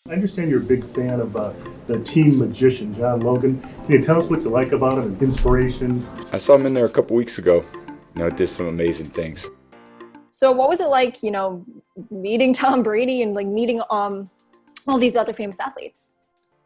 I understand you're a big fan of the team magician, John Logan. Can you tell us what you like about him and inspiration? I saw him in there a couple weeks ago. Did some amazing things. So what was it like, meeting Tom Brady and meeting all these other famous athletes?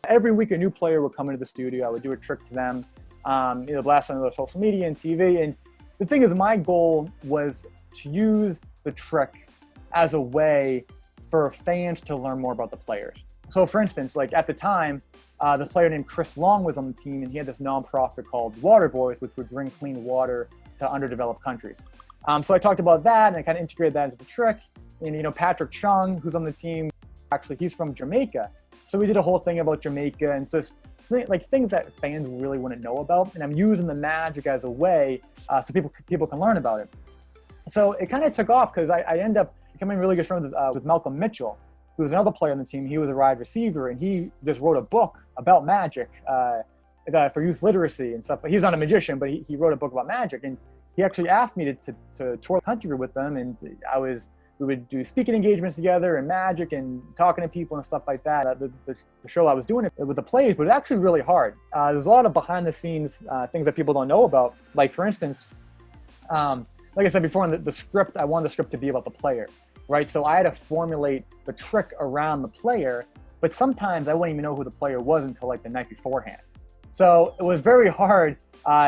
Every week a new player would come into the studio. I would do a trick to them, blast on their social media and TV. And the thing is, my goal was to use the trick as a way for fans to learn more about the players. So for instance, at the time, the player named Chris Long was on the team, and he had this nonprofit called Water Boys, which would bring clean water to underdeveloped countries. So I talked about that, and I kind of integrated that into the trick. And, Patrick Chung, who's on the team, actually, he's from Jamaica. So we did a whole thing about Jamaica, and so it's things that fans really want to know about. And I'm using the magic as a way so people can learn about it. So it kind of took off because I ended up becoming really good friends with Malcolm Mitchell, who was another player on the team. He was a wide receiver, and he just wrote a book about magic for youth literacy and stuff. But he's not a magician, but he wrote a book about magic. And he actually asked me to tour the country with them, and we would do speaking engagements together and magic and talking to people and stuff like that. The show I was doing it with the players, but it's actually really hard. There's a lot of behind the scenes things that people don't know about. Like for instance, like I said before, in the script, I wanted the script to be about the player, right? So I had to formulate the trick around the player, but sometimes I wouldn't even know who the player was until the night beforehand. So it was very hard.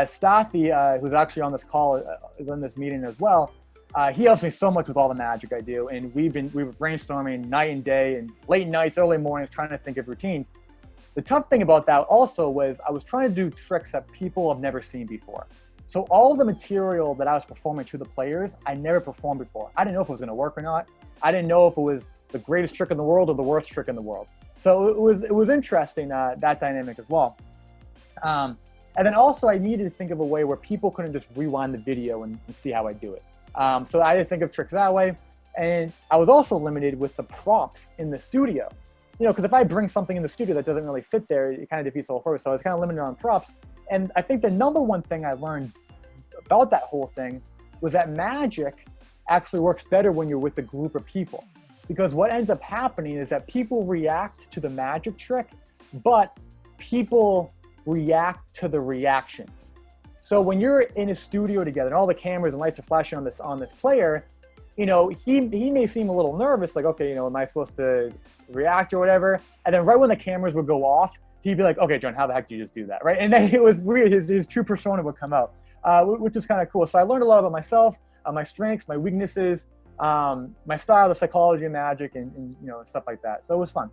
Staffy, who's actually on this call, is in this meeting as well. He helps me so much with all the magic I do, and we were brainstorming night and day, and late nights, early mornings, trying to think of routines. The tough thing about that also was I was trying to do tricks that people have never seen before. So all the material that I was performing to the players, I never performed before. I didn't know if it was going to work or not. I didn't know if it was the greatest trick in the world or the worst trick in the world. So it was interesting, that dynamic as well. And then also I needed to think of a way where people couldn't just rewind the video and see how I do it. So I had to think of tricks that way. And I was also limited with the props in the studio. Because if I bring something in the studio that doesn't really fit there, it kind of defeats the whole purpose. So I was kind of limited on props. And I think the number one thing I learned about that whole thing was that magic actually works better when you're with a group of people. Because what ends up happening is that people react to the magic trick, but people react to the reactions. So when you're in a studio together and all the cameras and lights are flashing on this player, he may seem a little nervous, okay, am I supposed to react or whatever? And then right when the cameras would go off, he'd be like, okay, John, how the heck did you just do that, right? And then it was weird, his true persona would come out, which is kind of cool. So I learned a lot about myself, my strengths, my weaknesses, my style, the psychology of magic, and stuff like that. So it was fun.